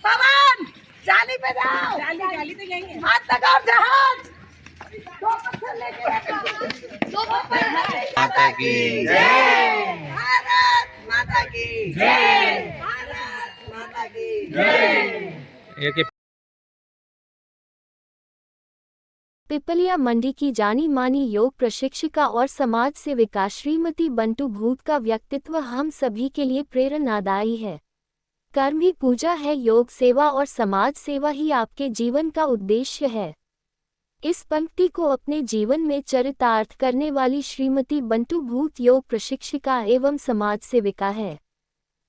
पवन जाली पे जाओ, जाली तो यही है, हाथ लगाओ जहाज, दो पत्थर लेके दो पत्थर। माता की जय, भारत माता की जय, भारत माता की जय। पिपलिया मंडी की जानी मानी योग प्रशिक्षिका और समाज सेविका श्रीमती बंटू भूत का व्यक्तित्व हम सभी के लिए प्रेरणादायी है। कर्म ही पूजा है, योग सेवा और समाज सेवा ही आपके जीवन का उद्देश्य है। इस पंक्ति को अपने जीवन में चरितार्थ करने वाली श्रीमती बंटू भूत योग प्रशिक्षिका एवं समाज सेविका है।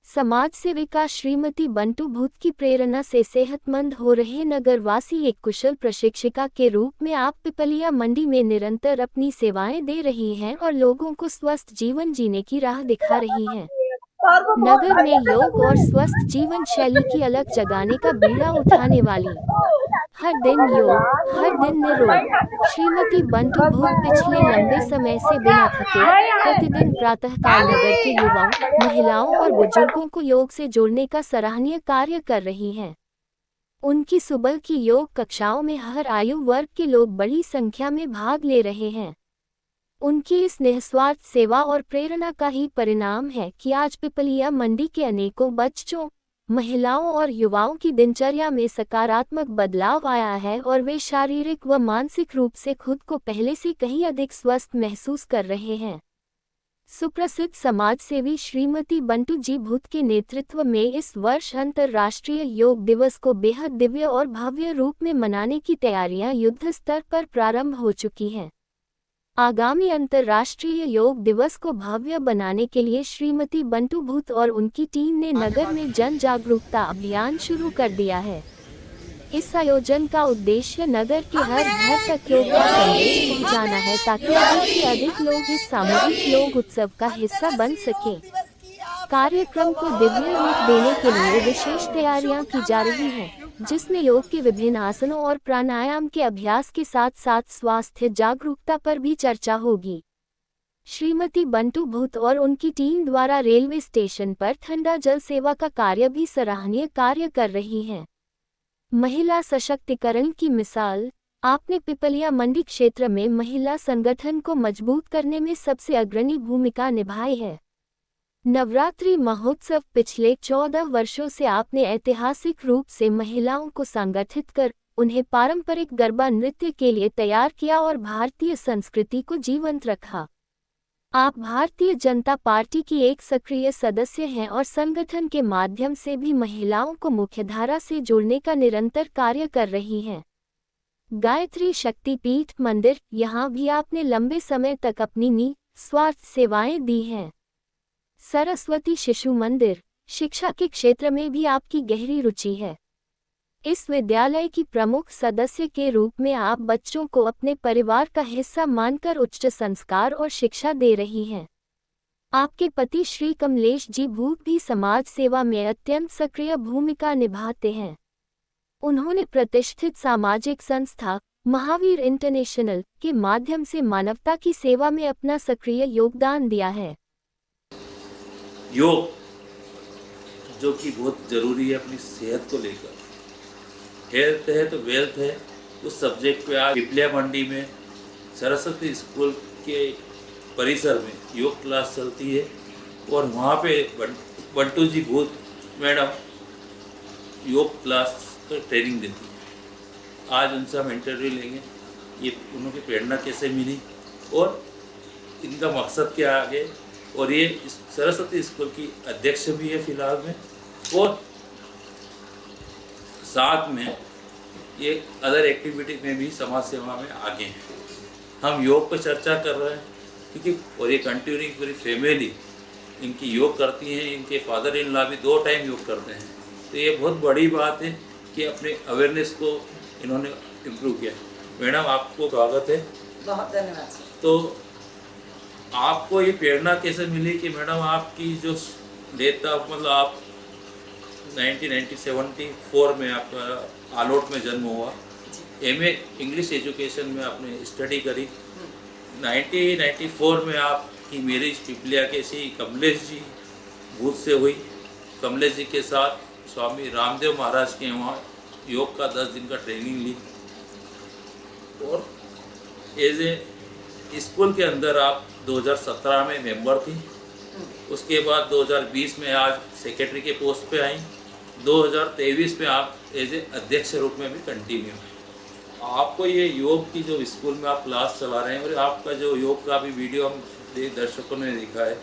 समाज सेविका श्रीमती बंटू भूत की प्रेरणा से सेहतमंद हो रहे नगरवासी एक कुशल प्रशिक्षिका के रूप में आप पिपलिया मंडी में निरंतर अपनी सेवाएं दे रही हैं और लोगों को स्वस्थ जीवन जीने की राह दिखा रही हैं। नगर में योग और स्वस्थ जीवन शैली की अलग जगाने का बीड़ा उठाने वाली हर दिन योग हर दिन निरोग श्रीमती बंटू भूत पिछले लंबे समय से बिना थके प्रतिदिन प्रातःकाल नगर के युवाओं, महिलाओं और बुजुर्गों को योग से जोड़ने का सराहनीय कार्य कर रही हैं। उनकी सुबह की योग कक्षाओं में हर आयु वर्ग के लोग बड़ी संख्या में भाग ले रहे हैं। उनकी इस निस्वार्थ सेवा और प्रेरणा का ही परिणाम है कि आज पिपलिया मंडी के अनेकों बच्चों, महिलाओं और युवाओं की दिनचर्या में सकारात्मक बदलाव आया है और वे शारीरिक व मानसिक रूप से खुद को पहले से कहीं अधिक स्वस्थ महसूस कर रहे हैं। सुप्रसिद्ध समाजसेवी श्रीमती बंटू जी भूत के नेतृत्व में इस वर्ष अंतर्राष्ट्रीय योग दिवस को बेहद दिव्य और भव्य रूप में मनाने की तैयारियां युद्ध स्तर पर प्रारंभ हो चुकी हैं। आगामी अंतर्राष्ट्रीय योग दिवस को भव्य बनाने के लिए श्रीमती बंटू भूत और उनकी टीम ने नगर में जन जागरूकता अभियान शुरू कर दिया है। इस आयोजन का उद्देश्य नगर के हर घर तक योग का संदेश पहुंचाना है ताकि अधिक से अधिक लोग इस सामूहिक योग उत्सव का हिस्सा बन सकें। कार्यक्रम को दिव्य रूप देने के लिए विशेष तैयारियां की जा रही हैं, जिसमें योग के विभिन्न आसनों और प्राणायाम के अभ्यास के साथ साथ स्वास्थ्य जागरूकता पर भी चर्चा होगी। श्रीमती बंटू भूत और उनकी टीम द्वारा रेलवे स्टेशन पर ठंडा जल सेवा का कार्य भी सराहनीय कार्य कर रही हैं। महिला सशक्तिकरण की मिसाल, आपने पिपलिया मंडी क्षेत्र में महिला संगठन को मजबूत करने में सबसे अग्रणी भूमिका निभाई है। नवरात्रि महोत्सव पिछले 14 वर्षों से आपने ऐतिहासिक रूप से महिलाओं को संगठित कर उन्हें पारंपरिक गरबा नृत्य के लिए तैयार किया और भारतीय संस्कृति को जीवंत रखा। आप भारतीय जनता पार्टी की एक सक्रिय सदस्य हैं और संगठन के माध्यम से भी महिलाओं को मुख्यधारा से जोड़ने का निरंतर कार्य कर रही हैं। गायत्री शक्तिपीठ मंदिर, यहाँ भी आपने लंबे समय तक अपनी निस्वार्थ सेवाएं दी हैं। सरस्वती शिशु मंदिर, शिक्षा के क्षेत्र में भी आपकी गहरी रुचि है। इस विद्यालय की प्रमुख सदस्य के रूप में आप बच्चों को अपने परिवार का हिस्सा मानकर उच्च संस्कार और शिक्षा दे रही हैं। आपके पति श्री कमलेश जी भूत भी समाज सेवा में अत्यंत सक्रिय भूमिका निभाते हैं। उन्होंने प्रतिष्ठित सामाजिक संस्था महावीर इंटरनेशनल के माध्यम से मानवता की सेवा में अपना सक्रिय योगदान दिया है। योग जो कि बहुत ज़रूरी है अपनी सेहत को लेकर, हेल्थ है तो वेल्थ है, उस सब्जेक्ट पे आज पिपलिया मंडी में सरस्वती स्कूल के परिसर में योग क्लास चलती है और वहाँ पे बंटू जी भूत मैडम योग क्लास का ट्रेनिंग देती है। आज उनसे हम इंटरव्यू लेंगे, ये उनकी प्रेरणा कैसे मिली और इनका मकसद क्या आगे, और ये सरस्वती स्कूल की अध्यक्ष भी है फिलहाल में, और साथ में ये अदर एक्टिविटी में भी समाज सेवा में आगे हैं। हम योग पर चर्चा कर रहे हैं क्योंकि और ये कंटिन्यू पूरी फैमिली इनकी योग करती हैं, इनके फादर इन लॉ भी 2 टाइम योग करते हैं। तो ये बहुत बड़ी बात है कि अपने अवेयरनेस को इन्होंने इम्प्रूव किया। मैडम आपको स्वागत है। बहुत धन्यवाद सर। तो आपको ये प्रेरणा कैसे मिली कि मैडम आपकी जो डेट ऑफ मतलब आप 1974 में आपका आलोट में जन्म हुआ, एमए इंग्लिश एजुकेशन में आपने स्टडी करी। 1994 में आपकी मैरिज पिपलिया के श्री कमलेश जी भूत से हुई। कमलेश जी के साथ स्वामी रामदेव महाराज के वहाँ योग का 10 दिन का ट्रेनिंग ली और एज ए स्कूल के अंदर आप 2017 में मेंबर थी। उसके बाद 2020 में आज सेक्रेटरी के पोस्ट पे आई। 2023 में आप एज ए अध्यक्ष रूप में भी कंटिन्यू। आपको ये योग की जो स्कूल में आप क्लास चला रहे हैं और आपका जो योग का भी वीडियो हम दर्शकों ने देखा है,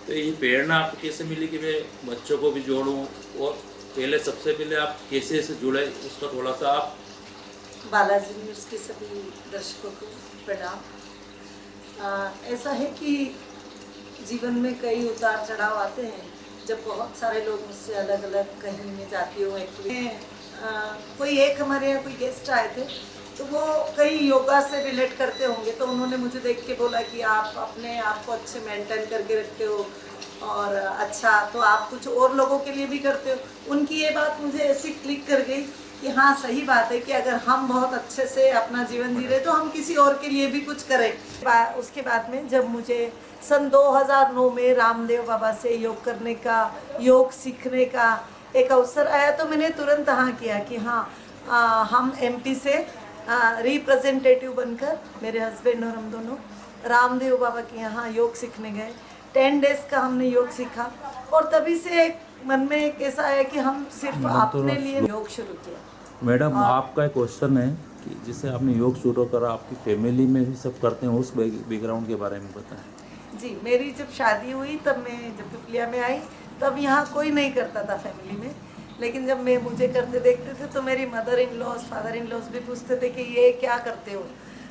तो ये प्रेरणा आपको कैसे मिली कि मैं बच्चों को भी जोड़ूं? और पहले सबसे पहले आप कैसे से जुड़े उसका थोड़ा सा आप। बालाजी न्यूज़ के सभी दर्शकों को प्रणाम। ऐसा है कि जीवन में कई उतार चढ़ाव आते हैं, जब बहुत सारे लोग मुझसे अलग अलग कहीं में जाती हूँ। कोई एक हमारे यहाँ कोई गेस्ट आए थे, तो वो कई योगा से रिलेट करते होंगे, तो उन्होंने मुझे देख के बोला कि आप अपने आप को अच्छे मेंटेन करके रखते हो और अच्छा, तो आप कुछ और लोगों के लिए भी करते हो। उनकी ये बात मुझे ऐसी क्लिक कर गई कि हाँ सही बात है कि अगर हम बहुत अच्छे से अपना जीवन जी रहे तो हम किसी और के लिए भी कुछ करें। उसके बाद में जब मुझे सन 2009 में रामदेव बाबा से योग करने का, योग सीखने का एक अवसर आया, तो मैंने तुरंत हाँ किया कि हाँ हम एमपी से रिप्रेजेंटेटिव बनकर मेरे हस्बैंड और हम दोनों रामदेव बाबा के यहाँ योग सीखने गए। 10 डेज का हमने योग सीखा और तभी से मन में एक ऐसा आया कि हम सिर्फ अपने लिए योग शुरू किया। मैडम आपका एक क्वेश्चन है कि जिससे आपने योग शुरू करा, आपकी फैमिली में भी सब करते हैं, उस बैकग्राउंड के बारे में बताएं। जी, मेरी जब शादी हुई तब मैं जब पिपलिया में आई तब यहाँ कोई नहीं करता था फैमिली में, लेकिन जब मैं मुझे करते देखते थे तो मेरी mother in laws, father in laws भी पूछते थे कि ये क्या करते हो।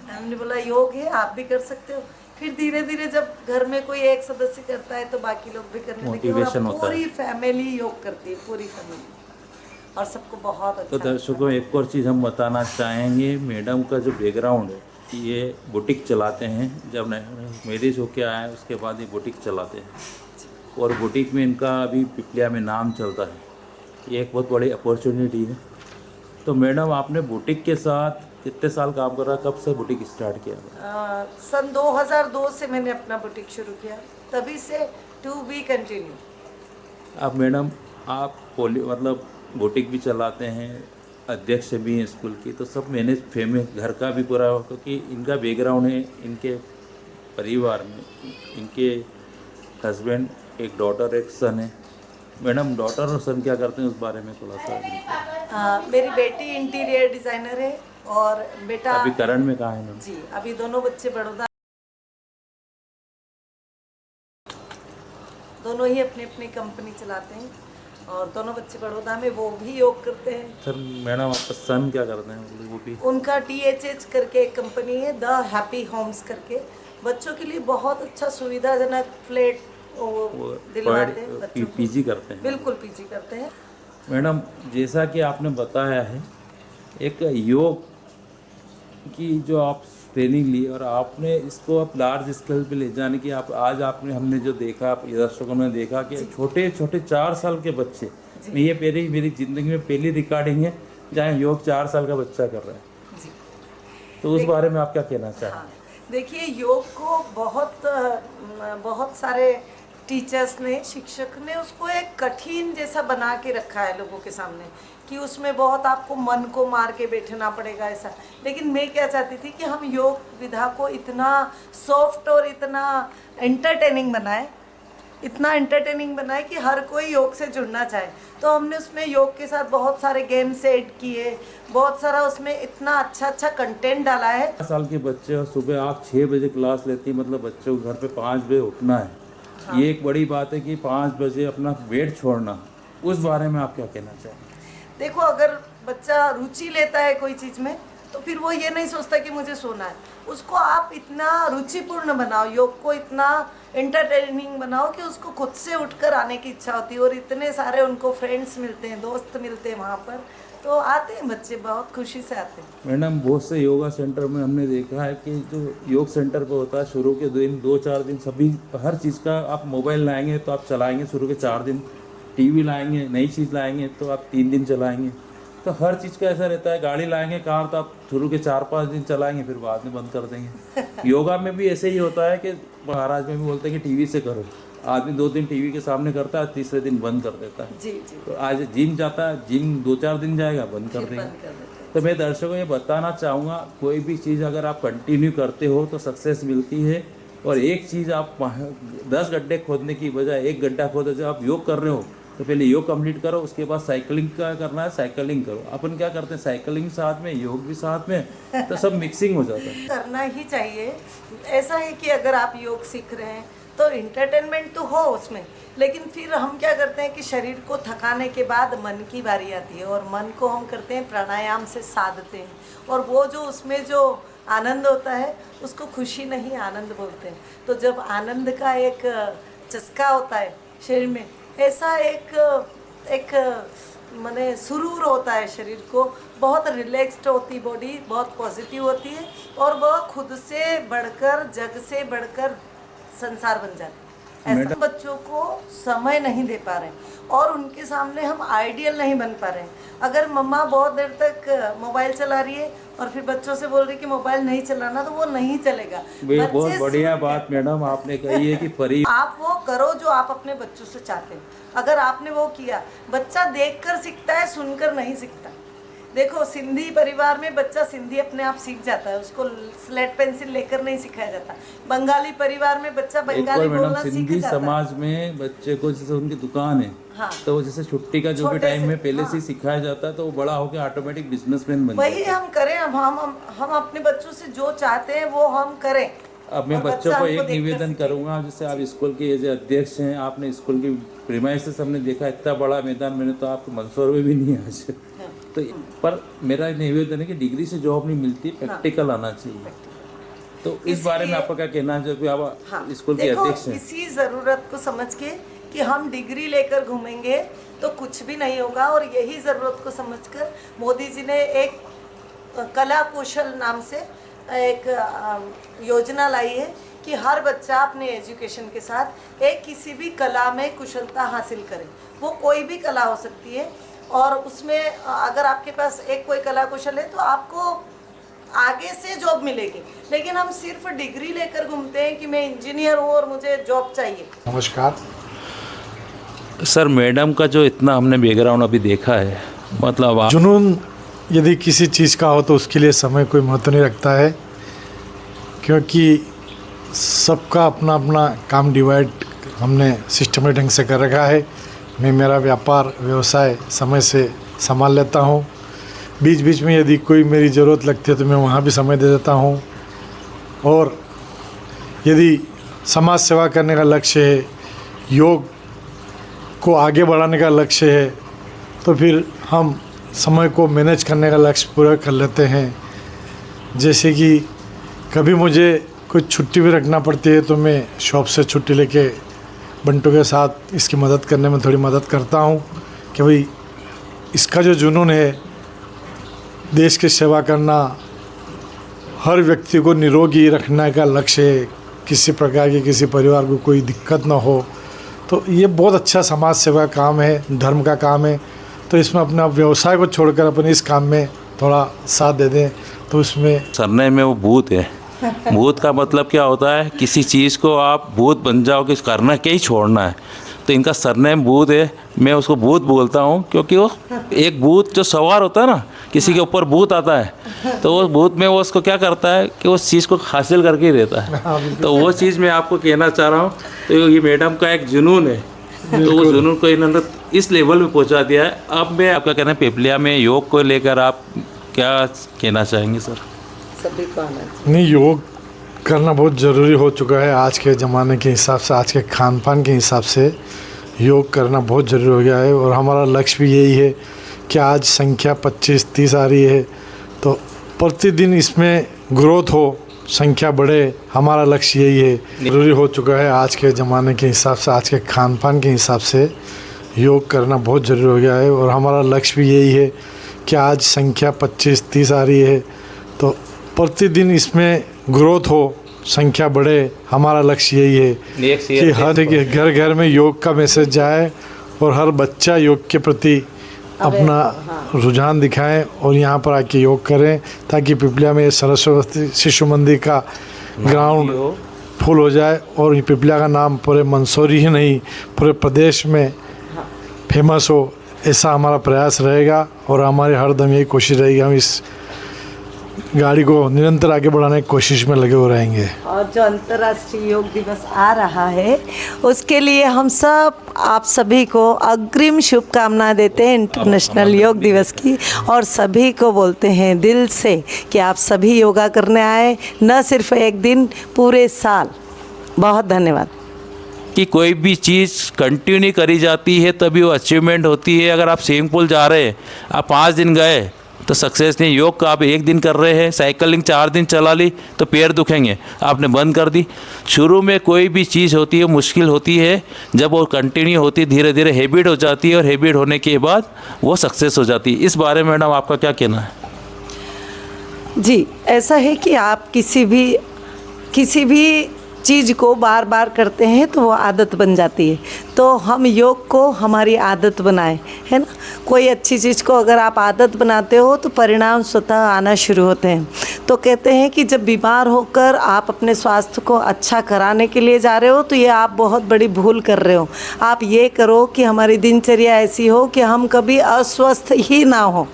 हमने बोला योग है, आप भी कर सकते हो। फिर धीरे धीरे जब घर में कोई एक सदस्य करता है तो बाकी लोग भी करने लगे और पूरी फैमिली योग करती है, पूरी फैमिली, और सबको बहुत अच्छा। तो दर्शकों एक और चीज़ हम बताना चाहेंगे, मैडम का जो बैकग्राउंड है, ये बुटीक चलाते हैं। जब मैरिज होके आए उसके बाद ये बुटीक चलाते हैं और बुटीक में इनका अभी पिपलिया में नाम चलता है। ये एक बहुत बड़ी अपॉर्चुनिटी है। तो मैडम आपने बुटीक के साथ कितने साल काम कर रहा, कब से बुटीक स्टार्ट किया? सन 2002 से मैंने अपना बुटीक शुरू किया, तभी से टू बी कंटिन्यू। अब मैडम आप मतलब बुटीक भी चलाते हैं, अध्यक्ष भी हैं स्कूल की, तो सब मैंने फैमिली घर का भी पूरा, क्योंकि इनका बैकग्राउंड है, इनके परिवार में इनके हस्बैंड, एक डॉटर एक सन है। मैडम डॉटर और सन क्या करते हैं उस बारे में थोड़ा सा। मेरी बेटी इंटीरियर डिज़ाइनर है और बेटा अभी करंट में कहाँ है मैम? जी, अभी दोनों बच्चे बड़ौदा, दोनों ही अपनी अपनी कंपनी चलाते हैं और दोनों बच्चे बड़ौदा में, वो भी योग करते हैं। सर मैडम आपका सन क्या करते हैं? वो भी उनका THH करके एक कंपनी है, द हैप्पी होम्स करके, बच्चों के लिए बहुत अच्छा सुविधाजनक फ्लैट दिलवाते हैं बच्चों को। पीजी करते हैं? बिल्कुल पीजी करते हैं। मैडम जैसा कि आपने बताया है, एक योग की जो आप ट्रेनिंग ली और आपने इसको आप लार्ज स्केल पे ले जाने की, आप आज आपने हमने जो देखा, आप दर्शकों ने देखा कि छोटे छोटे 4 साल के बच्चे, ये मेरी ज़िंदगी में पहली रिकॉर्डिंग है जहाँ योग 4 साल का बच्चा कर रहा है जी। तो उस बारे में आप क्या कहना चाहें? हाँ, देखिए योग को बहुत सारे टीचर्स ने, शिक्षक ने उसको एक कठिन जैसा बना के रखा है लोगों के सामने कि उसमें बहुत आपको मन को मार के बैठना पड़ेगा ऐसा। लेकिन मैं क्या चाहती थी कि हम योग विधा को इतना सॉफ्ट और इतना एंटरटेनिंग बनाए, इतना एंटरटेनिंग बनाए कि हर कोई योग से जुड़ना चाहे। तो हमने उसमें योग के साथ बहुत सारे गेम्स ऐड किए, बहुत सारा उसमें इतना अच्छा कंटेंट डाला है। 4 साल के बच्चे और सुबह आप 6 बजे क्लास लेती, मतलब बच्चों को घर पे 5 बजे उठना है। हाँ। ये एक बड़ी बात है कि 5 बजे अपना बेड छोड़ना, उस बारे में आप क्या कहना चाहेंगे? देखो, अगर बच्चा रुचि लेता है कोई चीज़ में तो फिर वो ये नहीं सोचता कि मुझे सोना है। उसको आप इतना रुचिपूर्ण बनाओ, योग को इतना एंटरटेनिंग बनाओ कि उसको खुद से उठकर आने की इच्छा होती है। और इतने सारे उनको फ्रेंड्स मिलते हैं, दोस्त मिलते हैं वहाँ पर, तो आते हैं बच्चे, बहुत खुशी से आते हैं। मैडम, बहुत से योगा सेंटर में हमने देखा है कि जो योग सेंटर पे होता है, शुरू के दिन 2-4 दिन सभी हर चीज़ का आप मोबाइल लाएंगे तो आप चलाएंगे शुरू के 4 दिन, टीवी लाएंगे, नई चीज़ लाएंगे तो आप 3 दिन चलाएंगे। तो हर चीज़ का ऐसा रहता है, गाड़ी लाएंगे, कार, तो आप शुरू के 4-5 दिन चलाएंगे, फिर बाद में बंद कर देंगे। योगा में भी ऐसे ही होता है कि महाराज में भी बोलते हैं कि टीवी से करो। आदमी 2 दिन टीवी के सामने करता है, तीसरे दिन बंद कर देता है। जी जी। तो आज जिम जाता है, जिम 2-4 दिन जाएगा, बंद कर देगा। तो मैं दर्शकों को ये बताना चाहूँगा, कोई भी चीज़ अगर आप कंटिन्यू करते हो तो सक्सेस मिलती है। और एक चीज़, आप 10 गड्ढे खोदने की बजाय 1 गड्ढा खोदो। जब आप योग कर रहे हो तो पहले योग कंप्लीट करो, उसके बाद साइकिलिंग का करना है, साइकिलिंग करो। अपन क्या करते हैं, साइकिलिंग साथ में, योग भी साथ में, तो सब मिक्सिंग हो जाता है। करना ही चाहिए। ऐसा है कि अगर आप योग सीख रहे हैं तो इंटरटेनमेंट तो हो उसमें, लेकिन फिर हम क्या करते हैं कि शरीर को थकाने के बाद मन की बारी आती है और मन को हम करते हैं प्राणायाम से साधते हैं। और वो जो उसमें जो आनंद होता है उसको खुशी नहीं, आनंद बोलते हैं। तो जब आनंद का एक चस्का होता है शरीर में, ऐसा एक माने सुरूर होता है शरीर को, बहुत रिलैक्स्ड होती बॉडी, बहुत पॉजिटिव होती है और वह खुद से बढ़कर, जग से बढ़कर संसार बन जाता है। ऐसे बच्चों को समय नहीं दे पा रहे और उनके सामने हम आइडियल नहीं बन पा रहे। अगर मम्मा बहुत देर तक मोबाइल चला रही है और फिर बच्चों से बोल रही कि मोबाइल नहीं चलाना, तो वो नहीं चलेगा। बहुत बढ़िया बात मैडम आपने कही है कि आप वो करो जो आप अपने बच्चों से चाहते हैं। अगर आपने वो किया, बच्चा देखकर सीखता है, सुनकर नहीं सीखता। देखो, सिंधी परिवार में बच्चा सिंधी अपने आप सीख जाता है, उसको स्लेट पेंसिल लेकर नहीं सिखाया जाता। बंगाली परिवार में बच्चा बंगाली बोलना सीख सिंधी जाता है। समाज में बच्चे को जैसे उनकी दुकान है, हाँ, तो जैसे छुट्टी का जो भी टाइम में पहले से सिखाया जाता है, तो वो बड़ा होकर ऑटोमेटिक बिजनेसमैन बन जाता है। वही हम करें। अब हम अपने बच्चों से जो चाहते हैं वो हम करें। अब मैं बच्चों को एक निवेदन करूंगा, जैसे आप स्कूल के जो अध्यक्ष हैं, आपने स्कूल की प्रीमाइसेस हमने देखा, इतना बड़ा मैदान मैंने तो आपको मंसूर में भी नहीं आज। तो पर मेरा निवेदन है कि डिग्री से जॉब नहीं मिलती, प्रैक्टिकल आना चाहिए। तो इस बारे में आपका क्या कहना है, जो आप स्कूल के अध्यक्ष हैं? इसी ज़रूरत को समझ के कि हम डिग्री लेकर घूमेंगे तो कुछ भी नहीं होगा, और यही ज़रूरत को समझकर मोदी जी ने एक कला कौशल नाम से एक योजना लाई है कि हर बच्चा अपने एजुकेशन के साथ एक किसी भी कला में कुशलता हासिल करे। वो कोई भी कला हो सकती है, और उसमें अगर आपके पास एक कोई कला कौशल है तो आपको आगे से जॉब मिलेगी। लेकिन हम सिर्फ डिग्री लेकर घूमते हैं कि मैं इंजीनियर हूँ और मुझे जॉब चाहिए। नमस्कार सर, मैडम का जो इतना हमने बैकग्राउंड अभी देखा है, मतलब जुनून यदि किसी चीज़ का हो तो उसके लिए समय कोई महत्व नहीं रखता है, क्योंकि सबका अपना अपना काम डिवाइड हमने सिस्टमेटिक ढंग से कर रखा है। मैं मेरा व्यापार व्यवसाय समय से संभाल लेता हूँ। बीच बीच में यदि कोई मेरी ज़रूरत लगती है तो मैं वहाँ भी समय दे देता हूँ। और यदि समाज सेवा करने का लक्ष्य है, योग को आगे बढ़ाने का लक्ष्य है, तो फिर हम समय को मैनेज करने का लक्ष्य पूरा कर लेते हैं। जैसे कि कभी मुझे कोई छुट्टी भी रखना पड़ती है तो मैं शॉप से छुट्टी लेके बंटू के साथ इसकी मदद करने में थोड़ी मदद करता हूँ कि भाई इसका जो जुनून है देश की सेवा करना, हर व्यक्ति को निरोगी रखने का लक्ष्य है, किसी प्रकार की किसी परिवार को कोई दिक्कत ना हो, तो ये बहुत अच्छा समाज सेवा काम है, धर्म का काम है। तो इसमें अपना व्यवसाय को छोड़कर अपने इस काम में थोड़ा साथ दे दें तो उसमें सरनेम में वो भूत है। भूत का मतलब क्या होता है, किसी चीज़ को आप भूत बन जाओ कि करना क्या ही छोड़ना है। तो इनका सरनेम भूत है, मैं उसको भूत बोलता हूँ क्योंकि वो एक भूत जो सवार होता है ना, किसी के ऊपर भूत आता है तो वो भूत में वो उसको क्या करता है कि उस चीज़ को हासिल करके ही रहता है। तो वो चीज़ मैं आपको कहना चाह रहा हूँ। तो ये मैडम का एक जुनून है, तो वो जुनून को इन्होंने इस लेवल में पहुँचा दिया है। अब मैं आपका कहना है पिपलिया में योग को लेकर आप क्या कहना चाहेंगे सर? सभी को आना चाहिए। नहीं, योग करना बहुत ज़रूरी हो चुका है आज के ज़माने के हिसाब से, आज के खान पान के हिसाब से। योग करना बहुत ज़रूरी हो गया है। और हमारा लक्ष्य भी यही है कि आज संख्या 25-30 आ रही है, तो प्रतिदिन इसमें ग्रोथ हो, संख्या बढ़े, हमारा लक्ष्य यही है। ज़रूरी हो चुका है आज के ज़माने के हिसाब से, आज के खान पान के हिसाब से योग करना बहुत ज़रूरी हो गया है। और हमारा लक्ष्य भी यही है कि आज संख्या 25-30 आ रही है, तो प्रतिदिन इसमें ग्रोथ हो, संख्या बढ़े, हमारा लक्ष्य यही है कि हर घर घर में योग का मैसेज जाए और हर बच्चा योग के प्रति अपना रुझान दिखाएं और यहाँ पर आके योग करें, ताकि पिपलिया में सरस्वती शिशु मंदिर का ग्राउंड फुल हो जाए और ये पिपलिया का नाम पूरे मंदसौर ही नहीं पूरे प्रदेश में फेमस हो। ऐसा हमारा प्रयास रहेगा और हमारी हरदम यही कोशिश रहेगी, हम इस गाड़ी को निरंतर आगे बढ़ाने की कोशिश में लगे हुए रहेंगे। और जो अंतर्राष्ट्रीय योग दिवस आ रहा है उसके लिए हम सब आप सभी को अग्रिम शुभकामनाएं देते हैं इंटरनेशनल योग दिवस की, और सभी को बोलते हैं दिल से कि आप सभी योगा करने आए, न सिर्फ एक दिन, पूरे साल। बहुत धन्यवाद। कि कोई भी चीज़ कंटिन्यू करी जाती है तभी वो अचीवमेंट होती है। अगर आप स्विमिंग पूल जा रहे हैं, आप 5 दिन गए तो सक्सेस नहीं। योग का आप 1 दिन कर रहे हैं, साइकिलिंग 4 दिन चला ली तो पैर दुखेंगे, आपने बंद कर दी। शुरू में कोई भी चीज़ होती है मुश्किल होती है, जब वो कंटिन्यू होती है धीरे धीरे हैबिट हो जाती है और हैबिट होने के बाद वो सक्सेस हो जाती है। इस बारे में मैडम आपका क्या कहना है? जी, ऐसा है कि आप किसी भी चीज़ को बार बार करते हैं तो वो आदत बन जाती है। तो हम योग को हमारी आदत बनाएं, है ना। कोई अच्छी चीज़ को अगर आप आदत बनाते हो तो परिणाम स्वतः आना शुरू होते हैं। तो कहते हैं कि जब बीमार होकर आप अपने स्वास्थ्य को अच्छा कराने के लिए जा रहे हो तो ये आप बहुत बड़ी भूल कर रहे हो। आप ये करो कि हमारी दिनचर्या ऐसी हो कि हम कभी अस्वस्थ ही ना हो।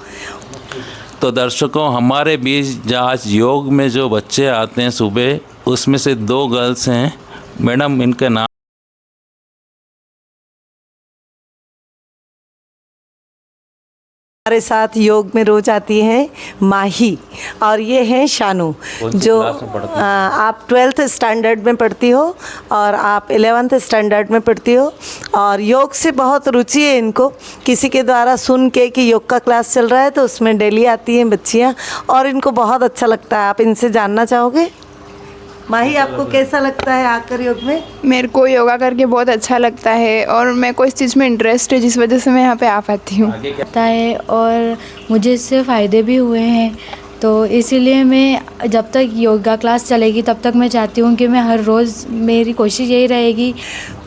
तो दर्शकों, हमारे बीच आज योग में जो बच्चे आते हैं सुबह, उसमें से 2 गर्ल्स हैं। मैडम, इनका नाम? हमारे साथ योग में रोज आती हैं माही, और ये हैं शानू, जो आप 12th स्टैंडर्ड में पढ़ती हो और आप 11th स्टैंडर्ड में पढ़ती हो, और योग से बहुत रुचि है इनको। किसी के द्वारा सुन के कि योग का क्लास चल रहा है तो उसमें डेली आती हैं बच्चियाँ और इनको बहुत अच्छा लगता है। आप इनसे जानना चाहोगे? माही, आपको कैसा लगता है आकर योग में? मेरे को योगा करके बहुत अच्छा लगता है और मेरे को इस चीज़ में इंटरेस्ट है, जिस वजह से मैं यहाँ पे आ पाती हूँ। लगता है और मुझे इससे फ़ायदे भी हुए हैं, तो इसीलिए मैं जब तक योगा क्लास चलेगी तब तक मैं चाहती हूँ कि मैं हर रोज़, मेरी कोशिश यही रहेगी।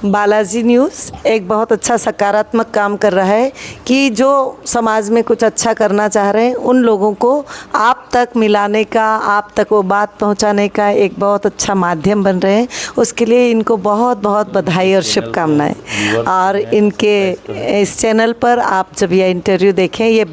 बालाजी न्यूज़ एक बहुत अच्छा सकारात्मक काम कर रहा है कि जो समाज में कुछ अच्छा करना चाह रहे हैं उन लोगों को आप तक मिलाने का, आप तक वो बात पहुंचाने का एक बहुत अच्छा माध्यम बन रहे हैं। उसके लिए इनको बहुत बहुत बधाई और शुभकामनाएं। और इनके इस चैनल पर आप जब यह इंटरव्यू देखें, ये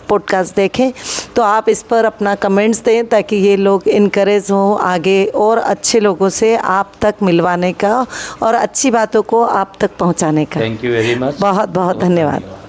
पॉडकास्ट देखें, तो आप इस पर अपना कमेंट्स दें ताकि ये लोग इनकरेज हों आगे और अच्छे लोगों से आप तक मिलवाने का और अच्छी बातों को आप तक पहुंचाने का। Thank you very much. बहुत बहुत धन्यवाद।